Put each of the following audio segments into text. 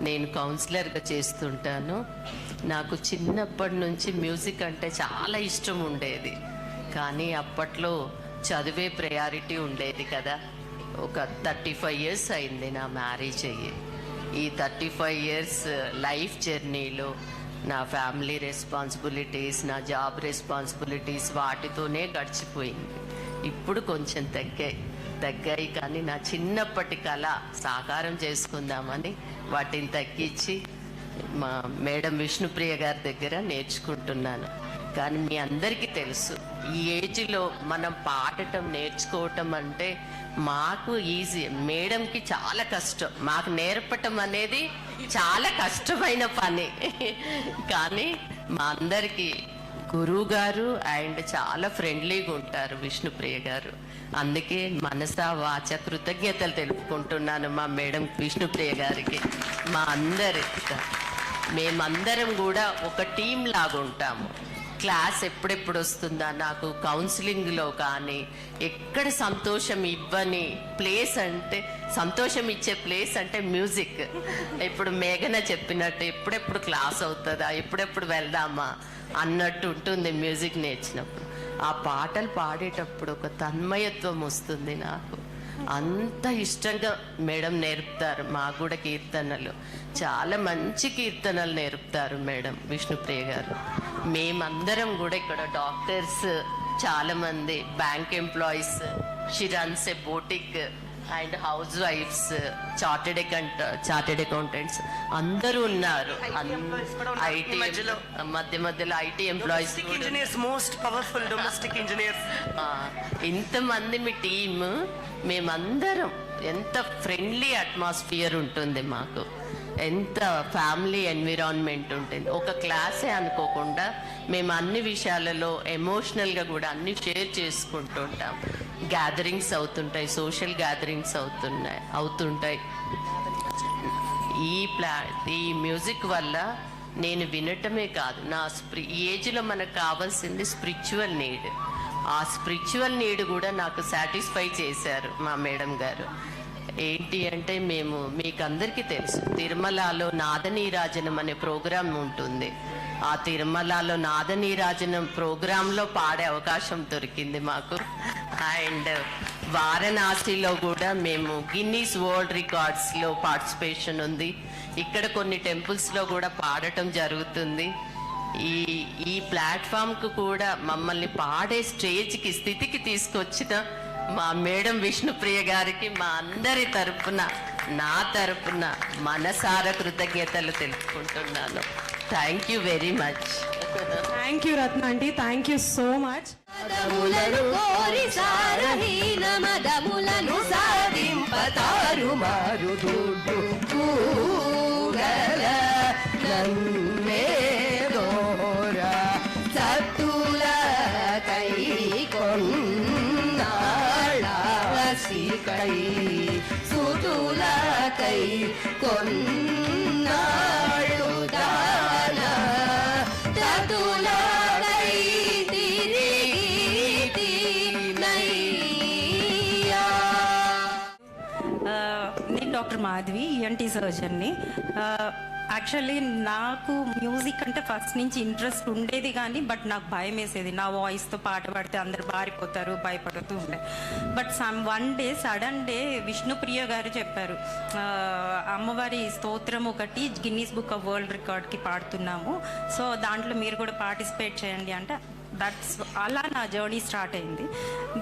నేను కౌన్సిలర్గా చేస్తుంటాను. నాకు చిన్నప్పటి నుంచి మ్యూజిక్ అంటే చాలా ఇష్టం ఉండేది. కానీ అప్పట్లో చదివే ప్రయారిటీ ఉండేది కదా. ఒక 35 ఇయర్స్ అయింది నా మ్యారేజ్ అయ్యి. ఈ 35 ఇయర్స్ లైఫ్ జర్నీలో నా ఫ్యామిలీ రెస్పాన్సిబిలిటీస్, నా జాబ్ రెస్పాన్సిబిలిటీస్ వాటితోనే గడిచిపోయింది. ఇప్పుడు కొంచెం తగ్గాయి కానీ నా చిన్నప్పటి కళ సాకారం చేసుకుందామని వాటిని తగ్గించి మా మేడం విష్ణుప్రియ గారి దగ్గర నేర్చుకుంటున్నాను. కానీ మీ అందరికీ తెలుసు, ఈ ఏజ్లో మనం పాడటం నేర్చుకోవటం అంటే మాకు ఈజీ, మేడంకి చాలా కష్టం. మాకు నేర్పటం అనేది చాలా కష్టమైన పని. కానీ మా అందరికీ గురువు గారు అండ్ చాలా ఫ్రెండ్లీగా ఉంటారు విష్ణుప్రియ గారు. అందుకే మనసా వాచ కృతజ్ఞతలు తెలుపుకుంటున్నాను మా మేడం విష్ణుప్రియ గారికి. మేమందరం కూడా ఒక టీం లాగా ఉంటాము. క్లాస్ ఎప్పుడెప్పుడు వస్తుందా, నాకు కౌన్సిలింగ్లో కానీ ఎక్కడ సంతోషం ఇవ్వని ప్లేస్ అంటే, సంతోషం ఇచ్చే ప్లేస్ అంటే మ్యూజిక్. ఇప్పుడు మేఘన చెప్పినట్టు ఎప్పుడెప్పుడు క్లాస్ అవుతుందా, ఎప్పుడెప్పుడు వెళ్దామా అన్నట్టు ఉంటుంది మ్యూజిక్ నేర్చినప్పుడు. ఆ పాటలు పాడేటప్పుడు ఒక తన్మయత్వం వస్తుంది నాకు. అంత ఇష్టంగా మేడం నేర్పుతారు. మాకు కూడా కీర్తనలు, చాలా మంచి కీర్తనలు నేర్పుతారు మేడం విష్ణుప్రియ గారు. మేమందరం కూడా ఇక్కడ డాక్టర్స్, చాలామంది bank employees, she runs a boutique and హౌస్ వైఫ్స్, చార్టెడ్ అకౌంటెంట్స్ అందరూ ఉన్నారు. ఐటీ మధ్యలో IT employees, most powerful domestic engineers, ఇంతమంది మీ టీమ్. మేమందరం ఎంత ఫ్రెండ్లీ అట్మాస్ఫియర్ ఉంటుంది మాకు, ఎంత ఫ్యామిలీ ఎన్విరాన్మెంట్ ఉంటుంది. ఒక క్లాసే అనుకోకుండా మేము అన్ని విషయాలలో ఎమోషనల్గా కూడా అన్ని షేర్ చేసుకుంటుంటాం. గ్యాదరింగ్స్ అవుతుంటాయి, సోషల్ గ్యాదరింగ్స్ అవుతుంటాయి. ఈ మ్యూజిక్ వల్ల నేను వినటమే కాదు, ఈ ఏజ్లో మనకు కావాల్సింది స్పిరిచువల్ నీడ్. ఆ స్పిరిచువల్ నీడ్ కూడా నాకు సాటిస్ఫై చేశారు మా మేడం గారు. ఏంటి అంటే, మీకు అందరికీ తెలుసు, తిరుమలలో నాదనీరాజనం అనే ప్రోగ్రాం ఉంటుంది. ఆ తిరుమలలో నాదనీరాజనం ప్రోగ్రాంలో పాడే అవకాశం దొరికింది మాకు. అండ్ వారణాసిలో కూడా మేము గిన్నీస్ వరల్డ్ రికార్డ్స్లో పార్టిసిపేషన్ ఉంది. ఇక్కడ కొన్ని టెంపుల్స్లో కూడా పాడటం జరుగుతుంది. ఈ ప్లాట్ఫామ్కు కూడా మమ్మల్ని పాడే స్టేజ్కి, స్థితికి తీసుకొచ్చిన మా మేడం విష్ణుప్రియ గారికి మా అందరి తరపున, నా తరపున మనసార కృతజ్ఞతలు తెలుపుకుంటున్నాను. Thank you very much. Thank you Ratna aunty, thank you so much. సాధింపతారు మారు దుడ్డు నన్నేదోరా సత్తుల కై కొన్నాళ్ళవసికై సుతుల కై కొన్నాళ్ళు దాన తతుల కై తిరిగి నయ్యా. నేను డాక్టర్ మాధవి, ఈఎన్టీ సర్జన్ని. యాక్చువల్లీ నాకు మ్యూజిక్ అంటే ఫస్ట్ నుంచి ఇంట్రెస్ట్ ఉండేది, కానీ బట్ నాకు భయం వేసేది. నా వాయిస్తో పాట పాడితే అందరు బారిపోతారు, భయపడుతూ ఉండే. But one day sudden day Vishnupriya గారు చెప్పారు, అమ్మవారి స్తోత్రం ఒకటి గిన్నీస్ బుక్ ఆఫ్ వరల్డ్ రికార్డ్కి పాడుతున్నాము, సో దాంట్లో మీరు కూడా పార్టిసిపేట్ చేయండి అంటే అలా నా జర్నీ స్టార్ట్ అయింది.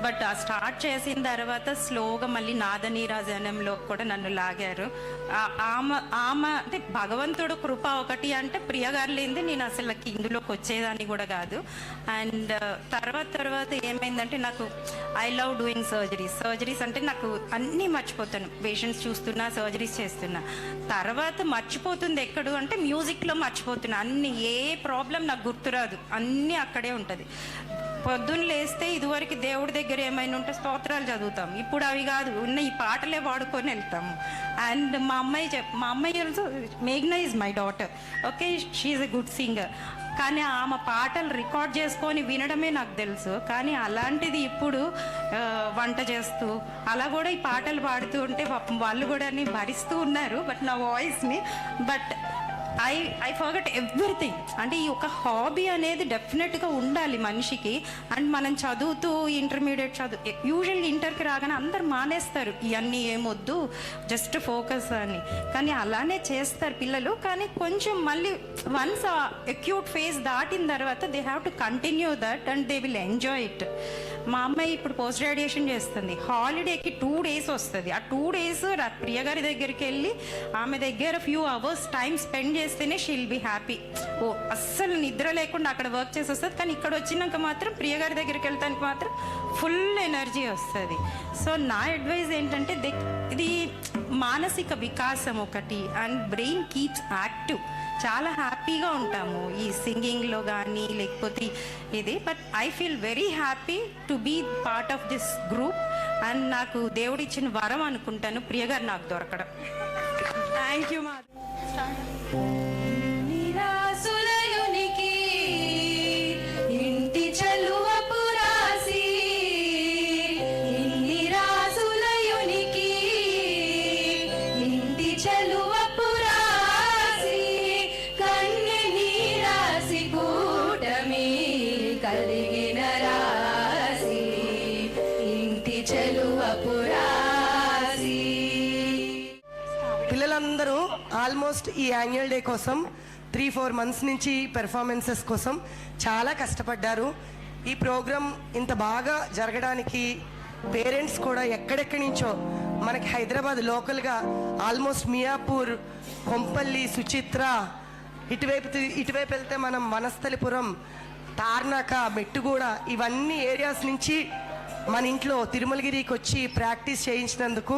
బట్ ఆ స్టార్ట్ చేసిన తర్వాత స్లోగా మళ్ళీ నాదనీరాజనంలో కూడా నన్ను లాగారు. ఆమె అంటే భగవంతుడు కృప ఒకటి అంటే, ప్రియ గారు లేనిది నేను అసలు ఇందులోకి వచ్చేదాన్ని కూడా కాదు. అండ్ తర్వాత ఏమైందంటే, నాకు ఐ లవ్ డూయింగ్ సర్జరీస్ అంటే నాకు అన్నీ మర్చిపోతాను. పేషెంట్స్ చూస్తున్నా, సర్జరీస్ చేస్తున్నా. తర్వాత మర్చిపోతుంది ఎక్కడు అంటే మ్యూజిక్లో మర్చిపోతున్నా. అన్ని ఏ ప్రాబ్లం నాకు గుర్తురాదు, అన్నీ అక్కడే ఉంటుంది. పొద్దున్న లేస్తే ఇదివరకు దేవుడి దగ్గర ఏమైనా ఉంటే స్తోత్రాలు చదువుతాం, ఇప్పుడు అవి కాదు, ఉన్న ఈ పాటలే వాడుకొని వెళ్తాము. అండ్ మా అమ్మాయి ఆల్సో, మేఘ్నా is my daughter, okay, she is a good singer. కానీ ఆమె పాటలు రికార్డ్ చేసుకొని వినడమే నాకు తెలుసు. కానీ అలాంటిది ఇప్పుడు వంట చేస్తూ అలా కూడా ఈ పాటలు పాడుతూ ఉంటే పాపం వాళ్ళు కూడా భరిస్తూ ఉన్నారు బట్ నా వాయిస్ని. But I forgot everything. అంటే ఈ ఒక హాబీ అనేది డెఫినెట్గా ఉండాలి మనిషికి. అండ్ మనం చదువుతూ ఇంటర్మీడియట్ యూజువల్లీ ఇంటర్కి రాగానే అందరు మానేస్తారు, ఇవన్నీ ఏమొద్దు జస్ట్ ఫోకస్ అని. కానీ అలానే చేస్తారు పిల్లలు. కానీ కొంచెం మళ్ళీ వన్స్ ఆ అక్యూట్ ఫేజ్ దాటిన తర్వాత they have to continue that and they will enjoy it. మా అమ్మాయి ఇప్పుడు పోస్ట్ గ్రాడ్యుయేషన్ చేస్తుంది. హాలిడేకి 2 days వస్తుంది. ఆ 2 days ప్రియ గారి దగ్గరికి వెళ్ళి ఆమె దగ్గర ఫ్యూ అవర్స్ టైం స్పెండ్ చేస్తేనే షీల్ బి హ్యాపీ. ఓ అస్సలు నిద్ర లేకుండా అక్కడ వర్క్ చేసి వస్తుంది. కానీ ఇక్కడ వచ్చినాక మాత్రం ప్రియ గారి దగ్గరికి వెళ్తానికి మాత్రం ఫుల్ ఎనర్జీ వస్తుంది. సో నా అడ్వైజ్ ఏంటంటే ఇది మానసిక వికాసం ఒకటి అండ్ బ్రెయిన్ కీప్స్ యాక్టివ్. చాలా హ్యాపీగా ఉంటాము ఈ సింగింగ్లో కానీ లేకపోతే ఇది. But I feel very happy to be part of this group. And నాకు దేవుడిచ్చిన వరం అనుకుంటాను ప్రియ గారు నాకు దొరకడం. థ్యాంక్ యూ మా. నిరాసులయునికి ఇంటి చలువపు రాసి, నిరాసులయునికి ఇంటి చలువపు రాసి, కన్నె నీరాసి కూటమి కలిగిన రాసి, ఇంటి చలువపు రాసి. పిల్లలందరూ ఆల్మోస్ట్ ఈ యాన్యువల్ డే కోసం 3-4 months నుంచి పెర్ఫార్మెన్సెస్ కోసం చాలా కష్టపడ్డారు. ఈ ప్రోగ్రాం ఇంత బాగా జరగడానికి పేరెంట్స్ కూడా ఎక్కడెక్కడి నుంచో మనకి హైదరాబాద్ లోకల్గా ఆల్మోస్ట్ మియాపూర్, కొంపల్లి, సుచిత్ర, ఇటువైపు వెళ్తే మనం వనస్థలిపురం, తార్నాక, మెట్టుగూడ, ఇవన్నీ ఏరియాస్ నుంచి మన ఇంట్లో తిరుమలగిరికి వచ్చి ప్రాక్టీస్ చేయించినందుకు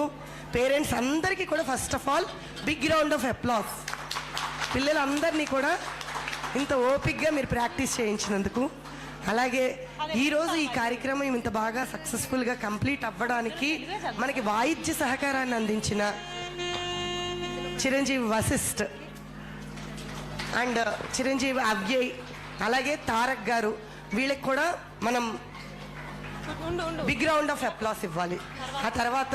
పేరెంట్స్ అందరికీ కూడా first of all big round of applause. పిల్లలందరినీ కూడా ఇంత ఓపిక్గా మీరు ప్రాక్టీస్ చేయించినందుకు. అలాగే ఈరోజు ఈ కార్యక్రమం ఇంత బాగా సక్సెస్ఫుల్గా కంప్లీట్ అవ్వడానికి మనకి వాయిద్య సహకారాన్ని అందించిన చిరంజీవి వశిష్ఠ్ అండ్ చిరంజీవి అవ్యయ్, అలాగే తారక్ గారు, వీళ్ళకి కూడా మనం బిగ్ రౌండ్ ఆఫ్ అప్లాస్ ఇవ్వాలి. ఆ తర్వాత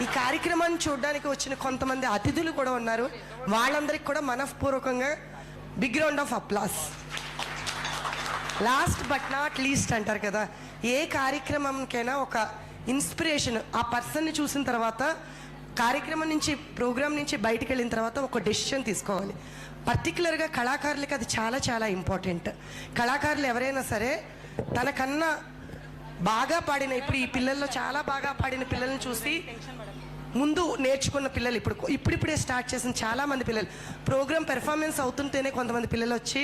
ఈ కార్యక్రమాన్ని చూడడానికి వచ్చిన కొంతమంది అతిథులు కూడా ఉన్నారు. వాళ్ళందరికీ కూడా మనఃపూర్వకంగా big round of applause. Last but not least అంటారు కదా, ఏ కార్యక్రమంకైనా ఒక ఇన్స్పిరేషన్, ఆ పర్సన్ని చూసిన తర్వాత కార్యక్రమం నుంచి, ప్రోగ్రామ్ నుంచి బయటికి వెళ్ళిన తర్వాత ఒక డెసిషన్ తీసుకోవాలి. పర్టికులర్గా కళాకారులకి అది చాలా చాలా ఇంపార్టెంట్. కళాకారులు ఎవరైనా సరే తనకన్నా బాగా పాడిన, ఇప్పుడు ఈ పిల్లల్లో చాలా బాగా పాడిన పిల్లల్ని చూసి ముందు నేర్చుకున్న పిల్లలు ఇప్పుడిప్పుడే స్టార్ట్ చేసిన చాలామంది పిల్లలు ప్రోగ్రామ్ పెర్ఫార్మెన్స్ అవుతుంటేనే కొంతమంది పిల్లలు వచ్చి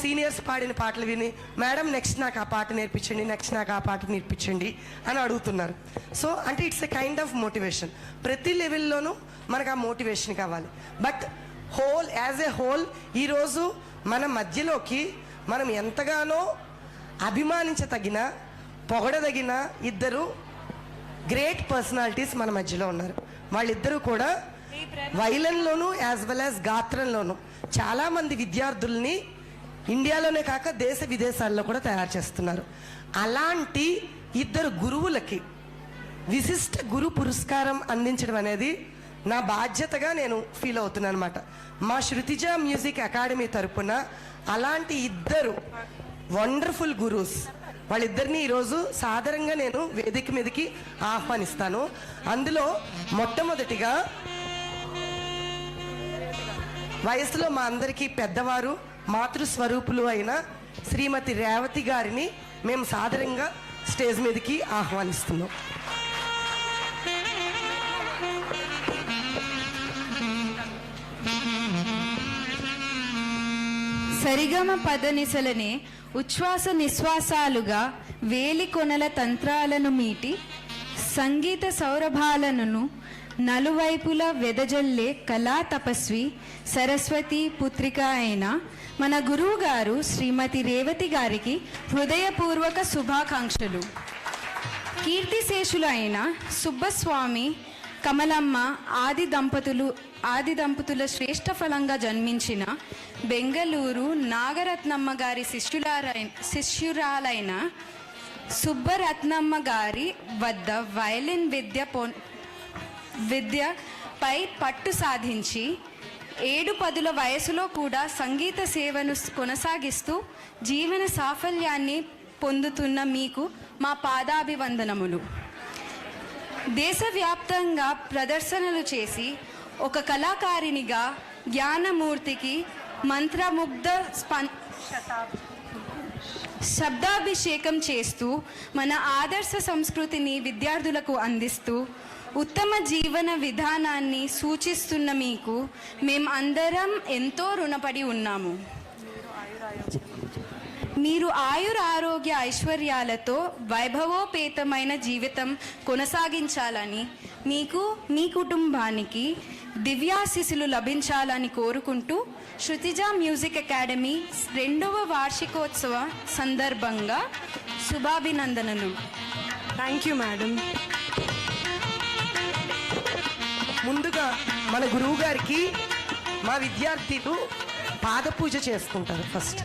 సీనియర్స్ పాడిన పాటలు విని, మేడం నెక్స్ట్ నాకు ఆ పాట నేర్పించండి, నెక్స్ట్ నాకు ఆ పాట నేర్పించండి అని అడుగుతున్నారు. సో అంటే it's a kind of motivation. ప్రతి లెవెల్లోనూ మనకు ఆ మోటివేషన్ కావాలి. బట్ యాజ్ ఏ హోల్ ఈరోజు మన మధ్యలోకి మనం ఎంతగానో అభిమానించదగిన, పొగడదగిన ఇద్దరు గ్రేట్ పర్సనాలిటీస్ మన మధ్యలో ఉన్నారు. వాళ్ళిద్దరూ కూడా వైలన్లోను యాజ్ వెల్ యాజ్ గాత్రంలోను చాలామంది విద్యార్థుల్ని ఇండియాలోనే కాక దేశ విదేశాల్లో కూడా తయారు చేస్తున్నారు. అలాంటి ఇద్దరు గురువులకి విశిష్ట గురు పురస్కారం అందించడం అనేది నా బాధ్యతగా నేను ఫీల్ అవుతున్నాను అనమాట. మా శృతిజ మ్యూజిక్ అకాడమీ తరపున అలాంటి ఇద్దరు వండర్ఫుల్ గురూస్, వాళ్ళిద్దరిని ఈరోజు సాదరంగా నేను వేదిక మీదకి ఆహ్వానిస్తాను. అందులో మొట్టమొదటిగా వయసులో మా అందరికీ పెద్దవారు, మాతృస్వరూపులు అయిన శ్రీమతి రేవతి గారిని మేము సాదరంగా స్టేజ్ మీదకి ఆహ్వానిస్తున్నాం. సరిగమ పదనిసలనే ఉచ్ఛ్వాస నిశ్వాసాలుగా వేలి కొనల తంత్రాలను మీటి సంగీత సౌరభాలను నలువైపులా వెదజల్లే కళా తపస్వి సరస్వతి పుత్రిక అయిన మన గురువు గారు శ్రీమతి రేవతి గారికి హృదయపూర్వక శుభాకాంక్షలు. కీర్తిశేషులు అయిన సుబ్బస్వామి కమలమ్మ ఆది దంపతుల శ్రేష్ఠ ఫలంగా జన్మించిన బెంగళూరు నాగరత్నమ్మ గారి శిష్యురాలైన సుబ్బరత్నమ్మ గారి వద్ద వయలిన్ విద్యపై పట్టు సాధించి 7-10 వయసులో కూడా సంగీత సేవను కొనసాగిస్తూ జీవన సాఫల్యాన్ని పొందుతున్న మీకు మా పాదాభివందనములు. దేశవ్యాప్తంగా ప్రదర్శనలు చేసి ఒక కళాకారినిగా జ్ఞానమూర్తికి మంత్రముగ్ధ శబ్దాభిషేకం చేస్తూ మన ఆదర్శ సంస్కృతిని విద్యార్థులకు అందిస్తూ ఉత్తమ జీవన విధానాన్ని సూచిస్తున్న మీకు మేం అందరం ఎంతో రుణపడి ఉన్నాము. మీరు ఆరోగ్య ఐశ్వర్యాలతో వైభవోపేతమైన జీవితం కొనసాగించాలని, మీకు మీ కుటుంబానికి దివ్యాశీస్సులు లభించాలని కోరుకుంటూ శృతిజ మ్యూజిక్ అకాడమీ 2వ వార్షికోత్సవ సందర్భంగా శుభాభినందనలు. Thank you madam. ముందుగా మన గురువు గారికి మా విద్యార్థులు పాద పూజ చేసుకుంటారు ఫస్ట్.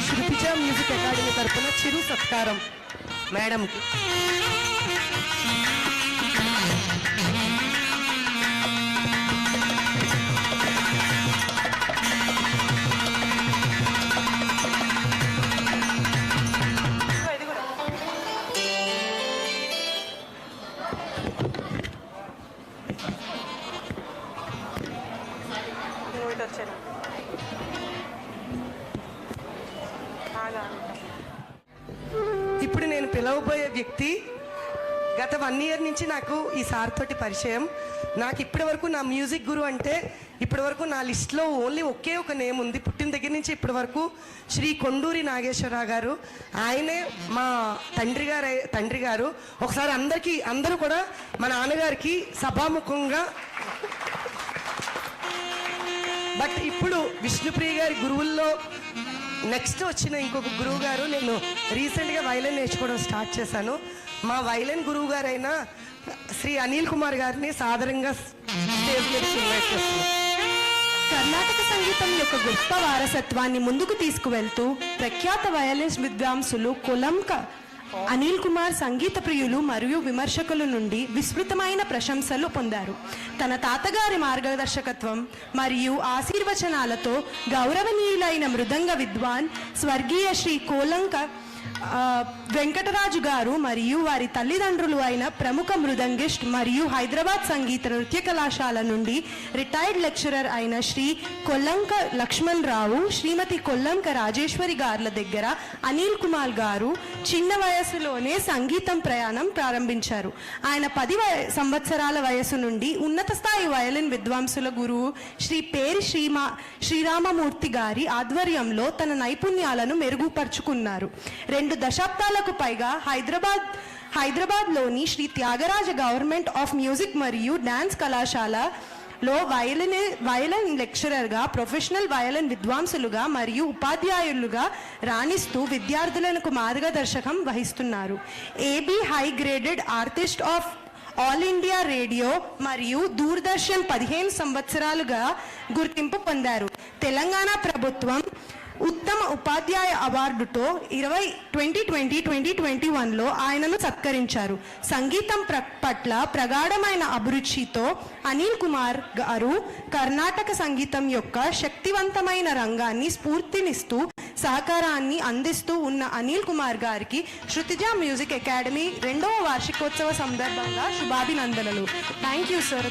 శృతిజ మ్యూజిక్ అకాడమీ తరఫున చిరు సత్కారం మేడంకి. ఇప్పుడు నేను పిలవబోయే వ్యక్తి గత 1 year నుంచి నాకు ఈ సార్ తోటి పరిచయం. నాకు ఇప్పటి వరకు నా మ్యూజిక్ గురు అంటే ఇప్పటి వరకు నా లిస్ట్లో ఓన్లీ ఒకే ఒక నేమ్ ఉంది. పుట్టిన దగ్గర నుంచి ఇప్పటి వరకు శ్రీ కొండూరి నాగేశ్వరరావు గారు. ఆయనే మా తండ్రి గారు. ఒకసారి అందరూ కూడా మా నాన్నగారికి సభాముఖంగా. బట్ ఇప్పుడు విష్ణుప్రియ గారి గురువుల్లో నెక్స్ట్ వచ్చిన ఇంకొక గురువు గారు. నేను రీసెంట్గా వైలిన్ నేర్చుకోవడం స్టార్ట్ చేశాను. మా వైలిన్ గురువు గారైన శ్రీ అనిల్ కుమార్ గారిని సాదరంగా స్టేజ్ మీద ఇన్వైట్ చేస్తున్నాను. కర్ణాటక సంగీతం యొక్క గొప్ప వారసత్వాన్ని ముందుకు తీసుకువెళ్తూ ప్రఖ్యాత వయలిన్ విద్వాంసులు కొలంక అనిల్ కుమార్ సంగీత ప్రియులు మరియు విమర్శకుల నుండి విస్తృతమైన ప్రశంసలు పొందారు. తన తాతగారి మార్గదర్శకత్వం మరియు ఆశీర్వచనాలతో గౌరవనీయులైన మృదంగ విద్వాన్ స్వర్గీయ శ్రీ కోలంక వెంకటరాజు గారు మరియు వారి తల్లిదండ్రులు అయిన ప్రముఖ మృదంగిస్ట్ మరియు హైదరాబాద్ సంగీత నృత్య కళాశాల నుండి రిటైర్డ్ లెక్చరర్ అయిన శ్రీ కొల్లంక లక్ష్మణ్ రావు, శ్రీమతి కొల్లంక రాజేశ్వరి గార్ల దగ్గర అనిల్ కుమార్ గారు చిన్న వయసులోనే సంగీతం ప్రయాణం ప్రారంభించారు. ఆయన 10 సంవత్సరాల వయసు నుండి ఉన్నత స్థాయి వయలిన్ విద్వాంసుల గురువు శ్రీ పేరి శ్రీరామమూర్తి గారి ఆధ్వర్యంలో తన నైపుణ్యాలను మెరుగుపరుచుకున్నారు. 2 దశాబ్దాలకు పైగా హైదరాబాద్లోని Shri Thyagaraja government of music మరియు డాన్స్ కళాశాలలో వయలిన్ లెక్చరర్గా, ప్రొఫెషనల్ వయలిన్ విద్వాంసులుగా మరియు ఉపాధ్యాయులుగా రాణిస్తూ విద్యార్థులకు మార్గదర్శకం వహిస్తున్నారు. AB high graded artist of all India radio మరియు దూరదర్శన్ 15 సంవత్సరాలుగా గుర్తింపు పొందారు. తెలంగాణ ప్రభుత్వం ఉత్తమ ఉపాధ్యాయ అవార్డుతో 2020-2021లో ఆయనను సత్కరించారు. సంగీతం పట్ల ప్రగాఢమైన అభిరుచితో అనిల్ కుమార్ గారు కర్ణాటక సంగీతం యొక్క శక్తివంతమైన రంగాన్ని స్ఫూర్తినిస్తూ సహకారాన్ని అందిస్తూ ఉన్న అనిల్ కుమార్ గారికి శృతిజ మ్యూజిక్ అకాడమీ 2వ వార్షికోత్సవ సందర్భంగా శుభాభినందనలు. Thank you sir.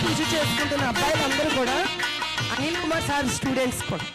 పూజ చేసుకుంటున్న అబ్బాయిలందరూ కూడా అనిల్ కుమార్ సార్ స్టూడెంట్స్ కూడా.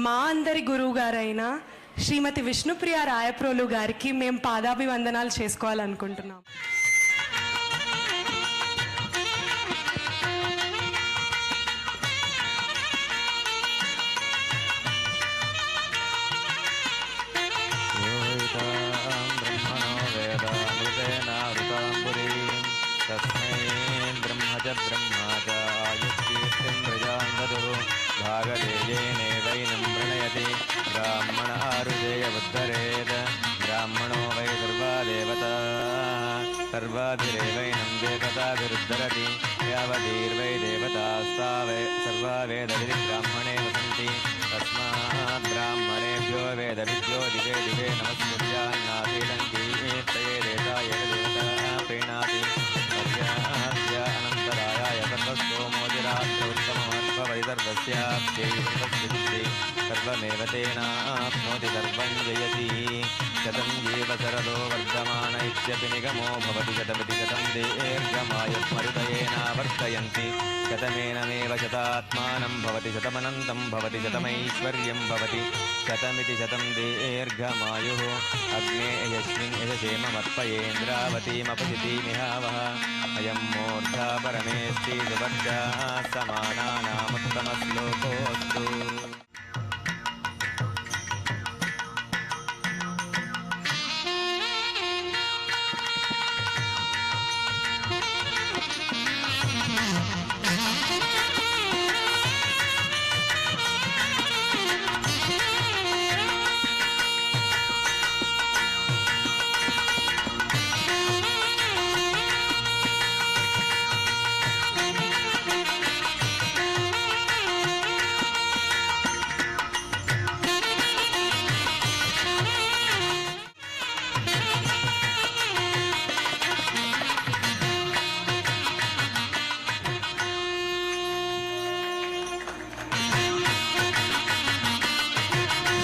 మా అందరి గురువు గారైన శ్రీమతి విష్ణుప్రియ రాయప్రోలు గారికి మేము పాదాభివందనాలు చేసుకోవాలనుకుంటున్నాం. भागदेयेनैवैनं प्रणयति ब्राह्मण आरुजेयवुद्धरेत् ब्राह्मणो वै सर्वाभिरेवैनं देवताभिरुद्धरति यावतीर्वै देवतास्ता वै सर्वा वेदविधि ब्राह्मणे वसन्ति तस्मात् ब्राह्मणेभ्यो वेदविद्यो दिवे दिवे नमस्कुर्यान्नासीदन्ति देवता प्रीणाति पर्याद्य अनन्तरायाय सर्वस्तोमोदिराष्ट्रोत्तममर्पवैदर्भस्याप्त्यैवसिद्धि सर्वमेव तेनाप्नोति सर्वं जयति शतं जीव शरदो वर्धमान इत्यपि निगमो भवति शतमिति शतं दीर्घमायुस्मृतयेनावर्तयन्ति शतमेनमेव शतात्मानं भवति शतमनन्तं भवति शतमैश्वर्यं भवति शतमिति शतं दीर्घमायुः अग्ने यस्मिन् यशसेममर्पयेन्द्रावतीमपचितिमिहावः अयं मूर्धा परमेष्टि सुवर्गा समानानामुत्तमश्लोकोऽस्तु।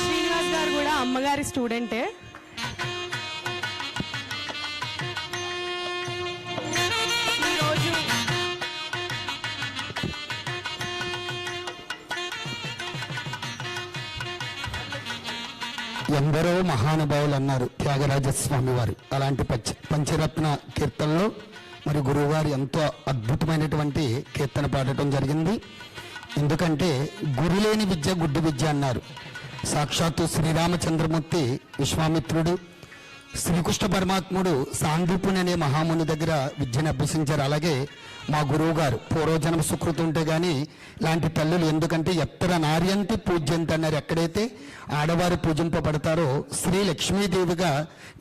శ్రీనివాస్ గారు కూడా అమ్మగారి స్టూడెంటే. ఈరోజు ఎందరో మహానుభావులు అన్నారు త్యాగరాజస్వామి వారు. అలాంటి పంచరత్న కీర్తనలో మరి గురువుగారు ఎంతో అద్భుతమైనటువంటి కీర్తన పాడటం జరిగింది. ఎందుకంటే గురులేని విద్య గుడ్డి విద్య అన్నారు. సాక్షాత్తు శ్రీరామచంద్రమూర్తి విశ్వామిత్రుడు, శ్రీకృష్ణ పరమాత్ముడు సాందీపుని అనే మహాముని దగ్గర విద్యను అభ్యసించారు. అలాగే మా గురువు గారు పూర్వజన్మ సుకృతి ఉంటే కానీ ఇలాంటి తల్లులు, ఎందుకంటే ఎత్తర నార్యంతి పూజ్యంతి అన్నారు. ఎక్కడైతే ఆడవారు పూజింపబడతారో శ్రీ లక్ష్మీదేవిగా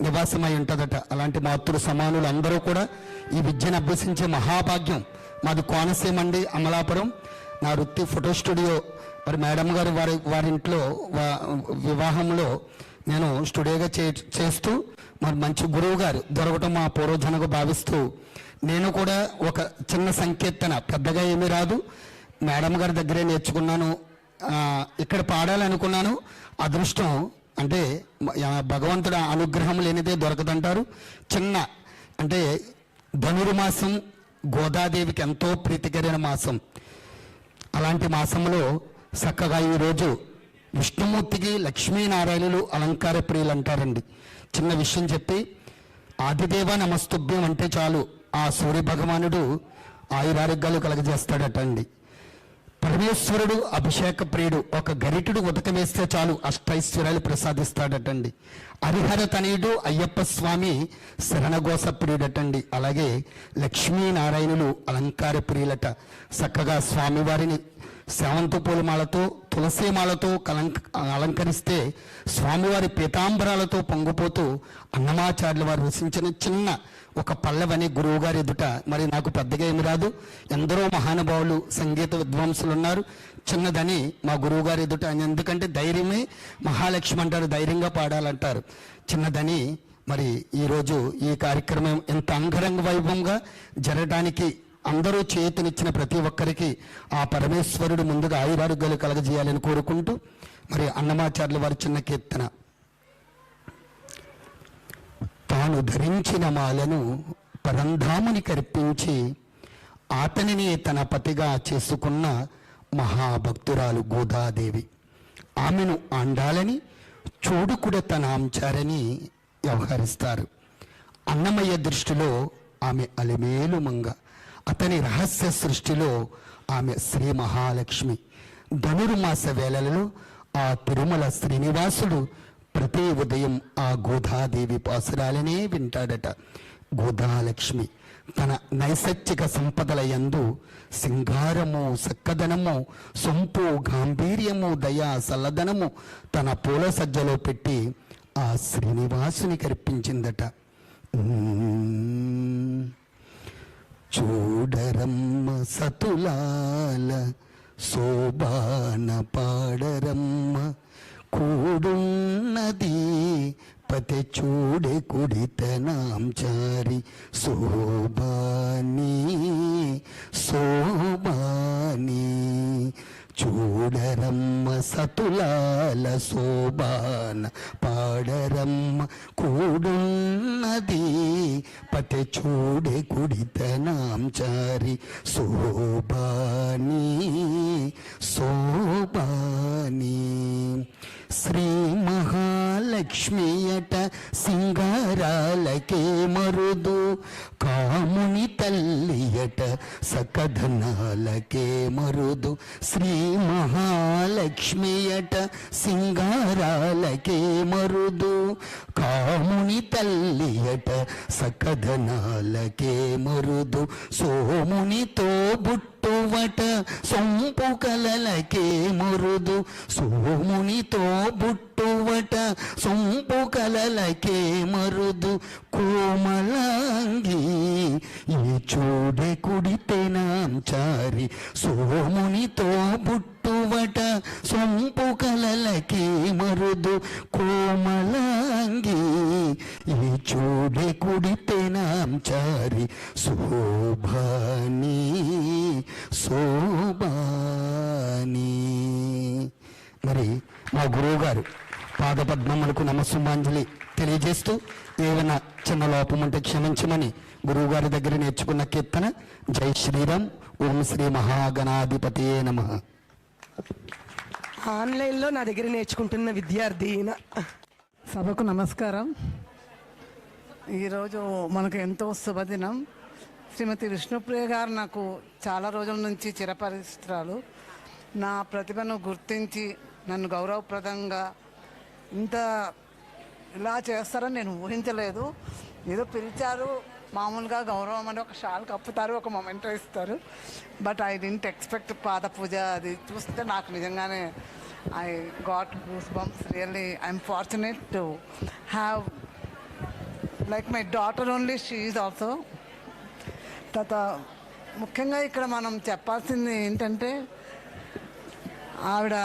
నివాసమై ఉంటుందట. అలాంటి మాతృ సమానులు అందరూ కూడా ఈ విద్యను అభ్యసించే మహాభాగ్యం మాది. కోనసీమ అండి, అమలాపురం. నా వృత్తి ఫోటో స్టూడియో. మరి మేడం గారు వారింట్లో వివాహంలో నేను స్టూడియోగా చేస్తూ మరి మంచి గురువు గారు దొరకటం మా పూర్వజనకు భావిస్తూ నేను కూడా ఒక చిన్న సంకీర్తన, పెద్దగా ఏమీ రాదు, మేడం గారి దగ్గరే నేర్చుకున్నాను. ఇక్కడ పాడాలనుకున్నాను. అదృష్టం అంటే భగవంతుడు అనుగ్రహం లేనిదే దొరకదంటారు. చిన్న అంటే ధనుర్మాసం గోదాదేవికి ఎంతో ప్రీతికరైన మాసం. అలాంటి మాసంలో చక్కగా ఈరోజు విష్ణుమూర్తికి లక్ష్మీనారాయణులు అలంకార ప్రియులు అంటారండి. చిన్న విషయం చెప్పి ఆదిదేవ నమస్తుభ్యం అంటే చాలు ఆ సూర్య భగవానుడు ఆయురారోగ్యాలు కలగజేస్తాడట అండి. పరమేశ్వరుడు అభిషేక ప్రియుడు, ఒక గరిటుడు ఉదక వేస్తే చాలు అష్టైశ్వర్యాలు ప్రసాదిస్తాడటండి. హరిహర తనయుడు అయ్యప్ప స్వామి శరణఘోష ప్రియుడటండి. అలాగే లక్ష్మీనారాయణులు అలంకార ప్రియులట. చక్కగా స్వామివారిని శావంతి పూలమాలతో తులసీమాలతో అలంకరిస్తే స్వామివారి పీతాంబరాలతో పొంగిపోతూ అన్నమాచార్యుల వారు రచించిన చిన్న ఒక పల్లవని గురువు గారి ఎదుట, మరి నాకు పెద్దగా ఏమి రాదు, ఎందరో మహానుభావులు సంగీత విద్వాంసులు ఉన్నారు, చిన్నదని మా గురువు గారి ఎదుట. ఎందుకంటే ధైర్యమే మహాలక్ష్మి అంటారు, ధైర్యంగా పాడాలంటారు. చిన్నదని మరి ఈరోజు ఈ కార్యక్రమం ఎంత అంగరంగ వైభవంగా జరగడానికి అందరూ చేతునిచ్చిన ప్రతి ఒక్కరికి ఆ పరమేశ్వరుడు ముందుగా ఆయురారోగ్యాలు కలగజేయాలని కోరుకుంటూ మరి అన్నమాచార్యుల వారి చిన్న కీర్తన. తాను ధరించిన మాలను పరంధాముని కర్పించి అతనిని తన పతిగా చేసుకున్న మహాభక్తురాలు గోదాదేవి. ఆమెను ఆండాలని చూడుకుడ తన అంచారని వ్యవహరిస్తారు. అన్నమయ్య దృష్టిలో ఆమె అలిమేలు మంగ, అతని రహస్య సృష్టిలో ఆమె శ్రీ మహాలక్ష్మి. ధనుర్మాస వేళలలో ఆ తిరుమల శ్రీనివాసుడు ప్రతి ఉదయం ఆ గోదాదేవి పాసురాలనే వింటాడట. గోదాలక్ష్మి తన నైసర్గిక సంపదల యందు సింగారము, సక్కదనము, సొంపు, గాంభీర్యము, దయా, సల్లదనము తన పూల సజ్జలో పెట్టి ఆ శ్రీనివాసుని కర్పించిందట. చూడరమ్మ సతులాల శోభాన పాడరమ్మ, కూడున్నది పతే చూడే కుడితనాం చారి శోభాని శోభాని చూడరమ్మ సతులాల శోభాన పాడరమ్మ కూడున్నది పతే చూడే కుడితనాం చారి శోభాని శోభాని శ్రీ మహాలక్ష్మియట సింగారాలకే మరుదు కాముని తల్లియట సకధనాలకే మరుదు శ్రీ మహాలక్ష్మియట సింగారాలకే మరుదు కాముని తల్లియట సకధనాలకే మరుదు సోమునితో బుట్టువట సొంపు కలలకే మరుదు సోమునితో బుట్టువట సొంపు కలలకే మరుదు కోమలాంగి ఈ చూడే కుడితేనాం చారి సోమునితో బుట్టువట సొంపు కలలకే మరుదు కోమలాంగి ఈ చూడే కుడితేనాం చారి శోభాని శోభాని. మరి మా గురువు గారు పాదపద్మములకు నమస్సుమాంజలి తెలియజేస్తూ ఏమైనా చిన్న లోపం ఉంటే క్షమించమని గురువు గారి దగ్గర నేర్చుకున్న కీర్తన జై శ్రీరామ్ ఓం శ్రీ మహాగణాధిపతియే నమః. ఆన్లైన్లో నా దగ్గర నేర్చుకుంటున్న విద్యార్థి ఈయన. సభకు నమస్కారం. ఈరోజు మనకు ఎంతో శుభదినం. శ్రీమతి విష్ణుప్రియ గారు నాకు చాలా రోజుల నుంచి చిరపరిచితురాలు. నా ప్రతిభను గుర్తించి నన్ను గౌరవప్రదంగా ఇంత ఇలా చేస్తారని నేను ఊహించలేదు. ఏదో పిలిచారు, మామూలుగా గౌరవం అని ఒక షాల్ కప్పుతారు, ఒక మొమెంటో ఇస్తారు. బట్ ఐ డింట్ ఎక్స్పెక్ట్ పాద పూజ. అది చూస్తే నాకు నిజంగానే I got goose bumps. Really I'm fortunate to have like my daughter only, she is also. తర్వాత ముఖ్యంగా ఇక్కడ మనం చెప్పాల్సింది ఏంటంటే, ఆవిడ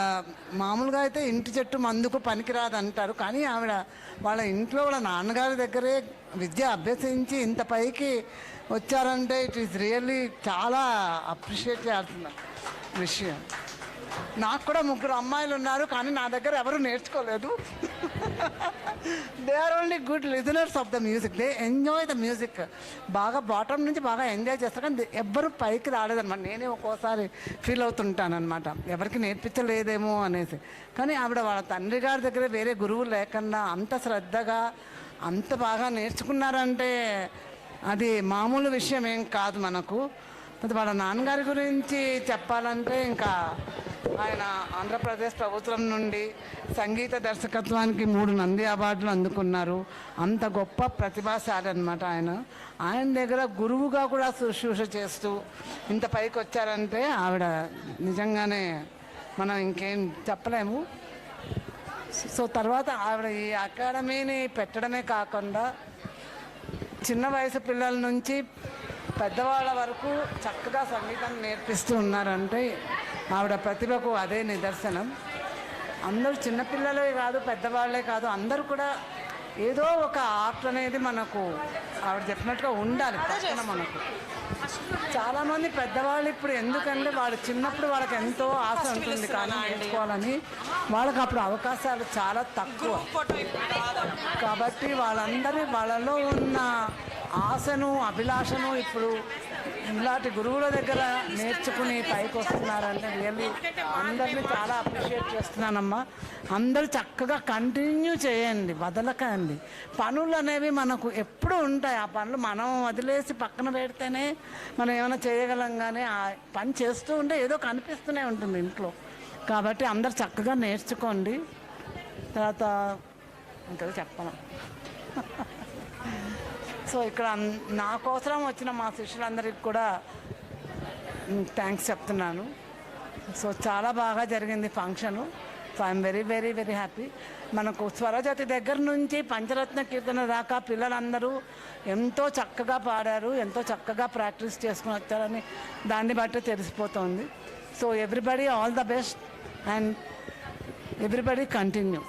మామూలుగా అయితే ఇంటి చెట్టు మందుకు పనికిరాదు అంటారు, కానీ ఆవిడ వాళ్ళ ఇంట్లో వాళ్ళ నాన్నగారి దగ్గరే విద్య అభ్యసించి ఇంత పైకి వచ్చారంటే ఇట్ ఈస్ రియల్లీ చాలా అప్రిషియేట్ చేయాల్సిన విషయం. నాకు కూడా 3 అమ్మాయిలు ఉన్నారు, కానీ నా దగ్గర ఎవరు నేర్చుకోలేదు. They are only good listeners of the music. They enjoy the music. బాగా బాటమ్ నుంచి బాగా ఎంజాయ్ చేస్తారు, కానీ ఎవ్వరు పైకి రాలేదన్నమాట. నేనే ఒక్కోసారి ఫీల్ అవుతుంటాను అనమాట, ఎవరికి నేర్పించలేదేమో అనేసి. కానీ ఆవిడ వాళ్ళ తండ్రి గారి దగ్గర వేరే గురువు లేకుండా అంత శ్రద్ధగా అంత బాగా నేర్చుకున్నారంటే అది మామూలు విషయం ఏం కాదు మనకు. వాళ్ళ నాన్నగారి గురించి చెప్పాలంటే ఇంకా ఆయన ఆంధ్రప్రదేశ్ ప్రభుత్వం నుండి సంగీత దర్శకత్వానికి 3 నంది అవార్డులు అందుకున్నారు. అంత గొప్ప ప్రతిభాశాలి అనమాట ఆయన. ఆయన దగ్గర గురువుగా కూడా శుశ్రూష చేస్తూ ఇంత పైకి వచ్చారంటే ఆవిడ నిజంగానే మనం ఇంకేం చెప్పలేము. సో తర్వాత ఆవిడ ఈ అకాడమీని పెట్టడమే కాకుండా చిన్న వయసు పిల్లల నుంచి పెద్దవాళ్ళ వరకు చక్కగా సంగీతం నేర్పిస్తూ ఉన్నారంటే ఆవిడ ప్రతిభకు అదే నిదర్శనం. అందరూ చిన్నపిల్లలే కాదు, పెద్దవాళ్ళే కాదు, అందరూ కూడా ఏదో ఒక ఆర్ట్ అనేది మనకు ఆవిడ చెప్పినట్టుగా ఉండాలి పక్కన మనకు. చాలామంది పెద్దవాళ్ళు ఇప్పుడు ఎందుకంటే వాళ్ళు చిన్నప్పుడు వాళ్ళకి ఎంతో ఆశ ఉంటుంది కానీ నేర్చుకోవాలని, వాళ్ళకి అప్పుడు అవకాశాలు చాలా తక్కువ. కాబట్టి వాళ్ళలో ఉన్న ఆశను అభిలాషను ఇప్పుడు ఇలాంటి గురువుల దగ్గర నేర్చుకుని పైకి వస్తున్నారంటే రియల్లీ అందరినీ చాలా అప్రిషియేట్ చేస్తున్నానమ్మా. అందరూ చక్కగా కంటిన్యూ చేయండి, వదలకండి. పనులు అనేవి మనకు ఎప్పుడు ఉంటాయి. ఆ పనులు మనం వదిలేసి పక్కన పెడితేనే మనం ఏమైనా చేయగలం, కానీ ఆ పని చేస్తూ ఉంటే ఏదో కనిపిస్తూనే ఉంటుంది ఇంట్లో. కాబట్టి అందరు చక్కగా నేర్చుకోండి. తర్వాత ఇంకా చెప్పను. సో ఇక్కడ నా కోసం వచ్చిన మా శిష్యులందరికీ కూడా థ్యాంక్స్ చెప్తున్నాను. సో చాలా బాగా జరిగింది function. So I'm very very very happy. మనకు స్వరజతి దగ్గర నుంచి పంచరత్న కీర్తన దాకా పిల్లలందరూ ఎంతో చక్కగా పాడారు, ఎంతో చక్కగా ప్రాక్టీస్ చేసుకుని వచ్చారని దాన్ని బట్టి తెలిసిపోతుంది. So everybody all the best and everybody continue.